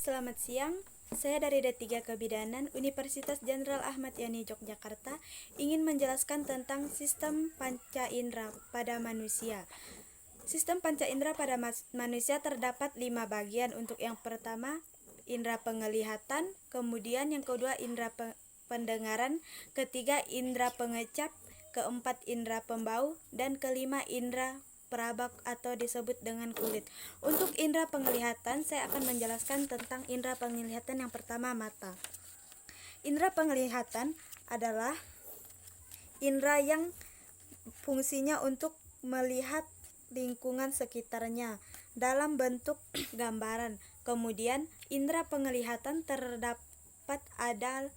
Selamat siang, saya dari D3 Kebidanan Universitas Jenderal Ahmad Yani Yogyakarta ingin menjelaskan tentang sistem panca indera pada manusia. Sistem panca indera pada manusia terdapat 5 bagian. Untuk yang pertama, indera penglihatan, kemudian yang kedua indera pendengaran, ketiga indera pengecap, keempat indera pembau, dan kelima indera peraba atau disebut dengan kulit. Untuk indera penglihatan, saya akan menjelaskan tentang indera penglihatan. Yang pertama, mata. Indera penglihatan adalah indera yang fungsinya untuk melihat lingkungan sekitarnya dalam bentuk gambaran. Kemudian, indera penglihatan terdapat ada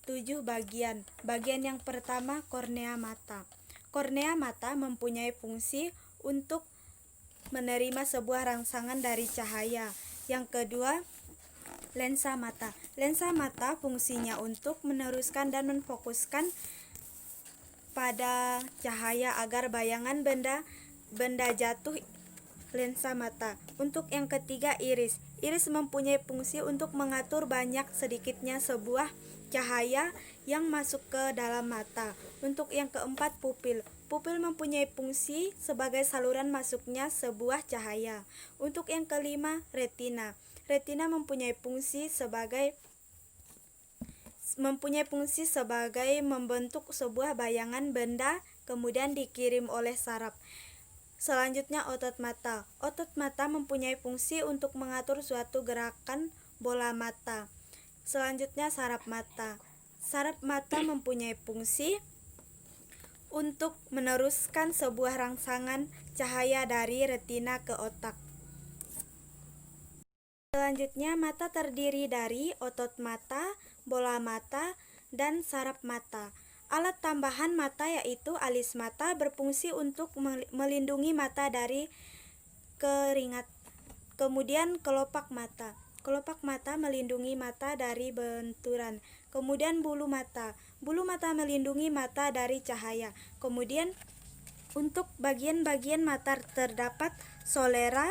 7 bagian. Bagian yang pertama, kornea mata. Kornea mata mempunyai fungsi untuk menerima sebuah rangsangan dari cahaya. Yang kedua, lensa mata. Lensa mata fungsinya untuk meneruskan dan memfokuskan pada cahaya agar bayangan benda jatuh lensa mata. Untuk yang ketiga, iris. Iris mempunyai fungsi untuk mengatur banyak sedikitnya sebuah cahaya yang masuk ke dalam mata. Untuk yang keempat, pupil. Pupil mempunyai fungsi sebagai saluran masuknya sebuah cahaya. Untuk yang kelima, retina. Retina mempunyai fungsi sebagai membentuk sebuah bayangan benda kemudian dikirim oleh saraf. Selanjutnya, otot mata. Otot mata mempunyai fungsi untuk mengatur suatu gerakan bola mata. Selanjutnya, saraf mata. Saraf mata mempunyai fungsi untuk meneruskan sebuah rangsangan cahaya dari retina ke otak. Selanjutnya, mata terdiri dari otot mata, bola mata, dan saraf mata. Alat tambahan mata yaitu alis mata berfungsi untuk melindungi mata dari keringat. Kemudian kelopak mata. Kelopak mata melindungi mata dari benturan. Kemudian bulu mata. Bulu mata melindungi mata dari cahaya. Kemudian untuk bagian-bagian mata terdapat solera,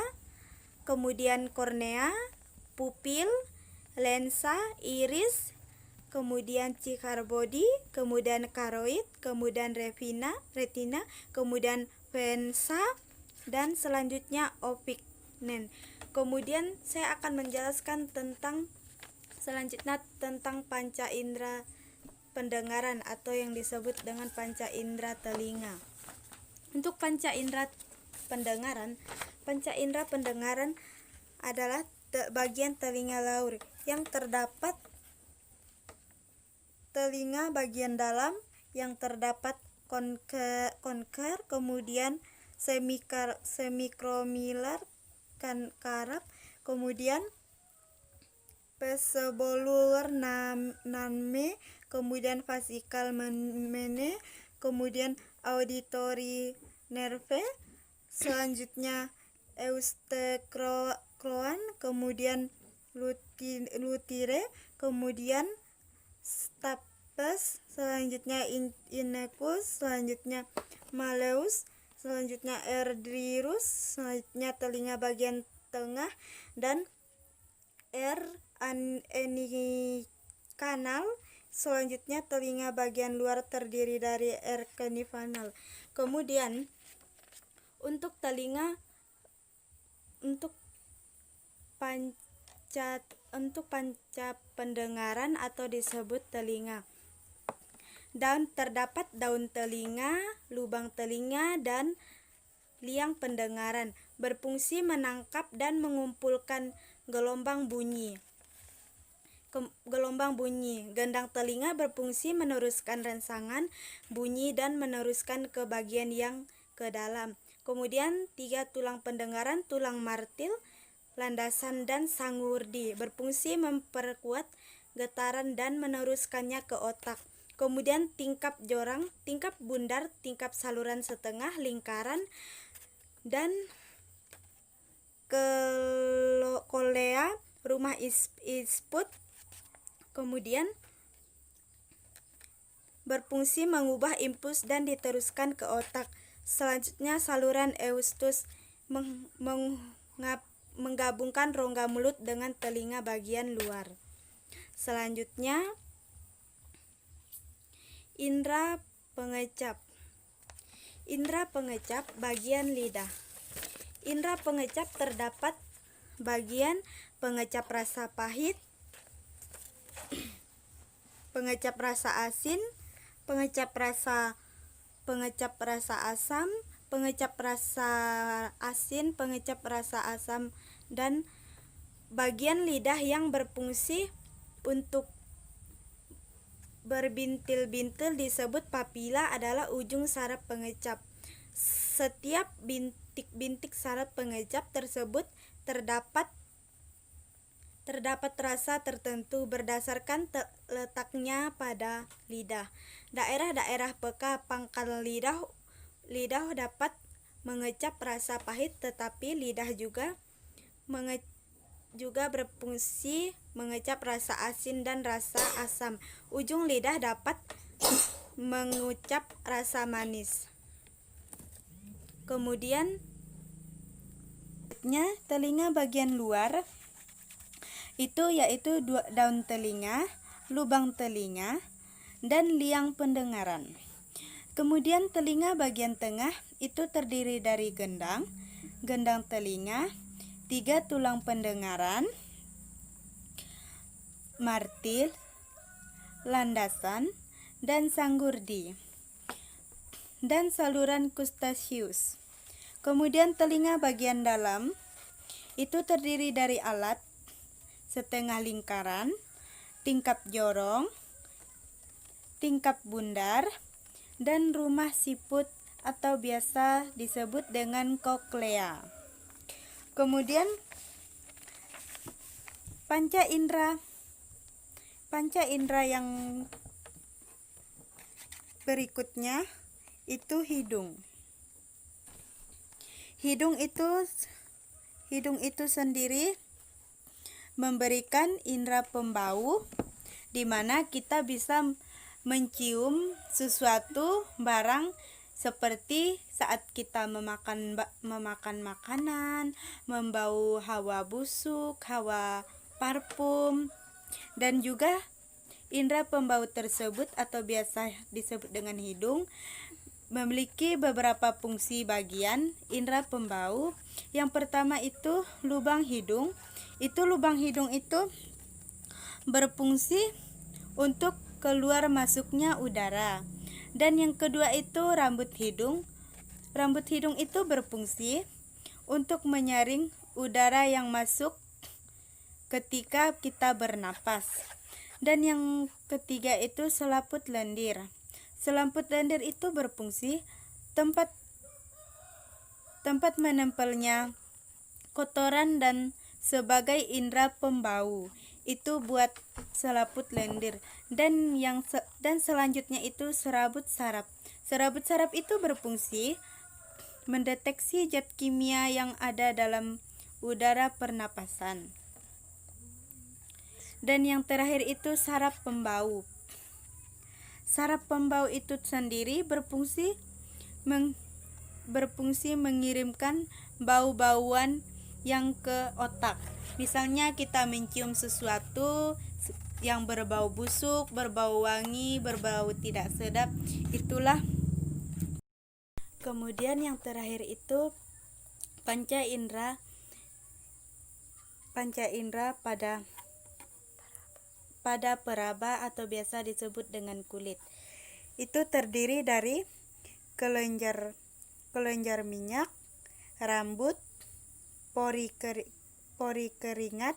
kemudian kornea, pupil, lensa, iris, kemudian cikar bodi, kemudian karoid, kemudian retina, kemudian vensa, dan selanjutnya optik. Kemudian saya akan menjelaskan selanjutnya tentang panca indera pendengaran atau yang disebut dengan panca indera telinga. Untuk panca indera pendengaran adalah bagian telinga laur yang terdapat telinga bagian dalam yang terdapat konker, kemudian semikromilar karap, kemudian pesebolular name, kemudian fasikal mene, kemudian auditory nerve, selanjutnya eustachroan, kemudian lutire, kemudian stapes, selanjutnya innecus, selanjutnya malleus, selanjutnya erdrirus, selanjutnya telinga bagian tengah, dan canal, selanjutnya telinga bagian luar terdiri dari canal. Kemudian untuk panca pendengaran atau disebut telinga. Terdapat daun telinga, lubang telinga, dan liang pendengaran, berfungsi menangkap dan mengumpulkan gelombang bunyi. Gendang telinga berfungsi meneruskan rangsangan bunyi dan meneruskan ke bagian yang ke dalam. Kemudian 3 tulang pendengaran, tulang martil, landasan, dan sangurdi berfungsi memperkuat getaran dan meneruskannya ke otak. Kemudian tingkap jorang, tingkap bundar, tingkap saluran setengah, lingkaran, dan kolea, rumah isput, kemudian berfungsi mengubah impuls dan diteruskan ke otak. Selanjutnya saluran eustus menggabungkan rongga mulut dengan telinga bagian luar. Selanjutnya, indera pengecap. Indera pengecap bagian lidah. Indera pengecap terdapat bagian pengecap rasa pahit, pengecap rasa asin, pengecap rasa asam, pengecap rasa asin, pengecap rasa asam, dan bagian lidah yang berfungsi untuk berbintil-bintil disebut papila adalah ujung saraf pengecap. Setiap bintik-bintik saraf pengecap tersebut terdapat rasa tertentu berdasarkan letaknya pada lidah. Daerah-daerah peka pangkal lidah dapat mengecap rasa pahit, tetapi lidah juga berfungsi mengecap rasa asin dan rasa asam. Ujung lidah dapat mengucap rasa manis. Kemudian telinga bagian luar itu yaitu daun telinga, lubang telinga, dan liang pendengaran. Kemudian telinga bagian tengah itu terdiri dari gendang telinga, 3 tulang pendengaran, martil, landasan, dan sanggurdi, dan saluran Eustachius. Kemudian telinga bagian dalam itu terdiri dari alat, setengah lingkaran, tingkap jorong, tingkap bundar, dan rumah siput atau biasa disebut dengan koklea. Kemudian panca indera yang berikutnya itu hidung. Hidung itu sendiri memberikan indera pembau, di mana kita bisa mencium sesuatu barang seperti saat kita memakan makanan, membau hawa busuk, hawa parfum, dan juga indera pembau tersebut atau biasa disebut dengan hidung memiliki beberapa fungsi bagian indera pembau. Yang pertama itu lubang hidung. Lubang hidung itu berfungsi untuk keluar masuknya udara. Dan yang kedua itu rambut hidung. Rambut hidung itu berfungsi untuk menyaring udara yang masuk ketika kita bernapas. Dan yang ketiga itu selaput lendir. Selaput lendir itu berfungsi tempat menempelnya kotoran dan sebagai indera pembau. Itu buat selaput lendir. Dan selanjutnya itu serabut saraf. Serabut saraf itu berfungsi mendeteksi zat kimia yang ada dalam udara pernapasan. Dan yang terakhir itu saraf pembau. Saraf pembau itu sendiri berfungsi mengirimkan bau-bauan yang ke otak. Misalnya kita mencium sesuatu yang berbau busuk, berbau wangi, berbau tidak sedap, itulah. Kemudian yang terakhir itu panca indera pada peraba atau biasa disebut dengan kulit. Itu terdiri dari kelenjar minyak, rambut, pori keringat,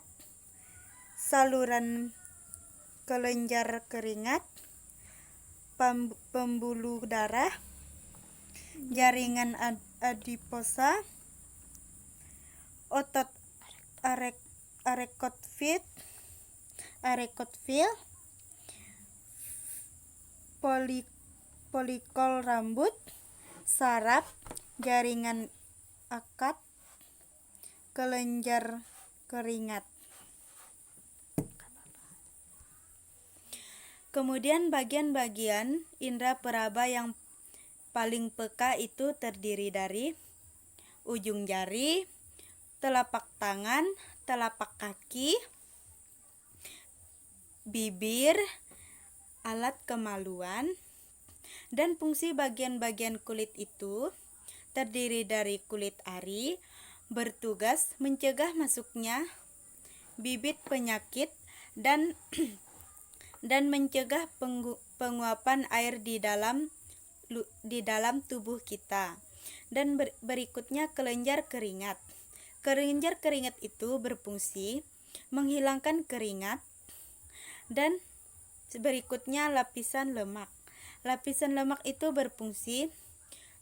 saluran kelenjar keringat, pembuluh darah, jaringan adiposa, otot arekotfil, polikol rambut, saraf, jaringan akad, kelenjar keringat. Kemudian bagian-bagian indera peraba yang paling peka itu terdiri dari ujung jari, telapak tangan, telapak kaki, bibir, alat kemaluan, dan fungsi bagian-bagian kulit itu terdiri dari kulit ari, bertugas mencegah masuknya bibit penyakit dan mencegah penguapan air di dalam tubuh kita. Dan berikutnya kelenjar keringat. Kelenjar keringat itu berfungsi menghilangkan keringat. Dan berikutnya lapisan lemak. Lapisan lemak itu berfungsi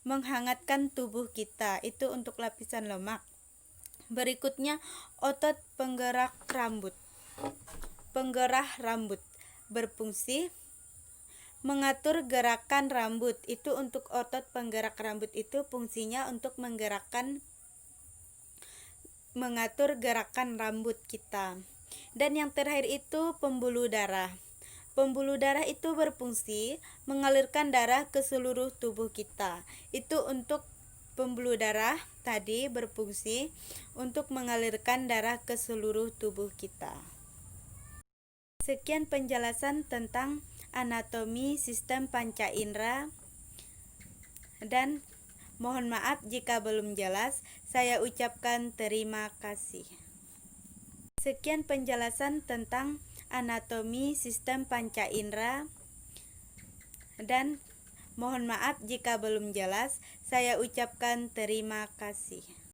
menghangatkan tubuh kita. Itu untuk lapisan lemak. Berikutnya otot penggerak rambut. Penggerak rambut berfungsi mengatur gerakan rambut. Itu untuk otot penggerak rambut itu fungsinya untuk mengatur gerakan rambut kita. Dan yang terakhir itu pembuluh darah. Pembuluh darah itu berfungsi mengalirkan darah ke seluruh tubuh kita. Itu untuk pembuluh darah tadi berfungsi untuk mengalirkan darah ke seluruh tubuh kita. Sekian penjelasan tentang anatomi sistem panca indera, dan mohon maaf jika belum jelas. Saya ucapkan terima kasih. Sekian penjelasan tentang anatomi sistem panca indera, dan mohon maaf jika belum jelas. Saya ucapkan terima kasih.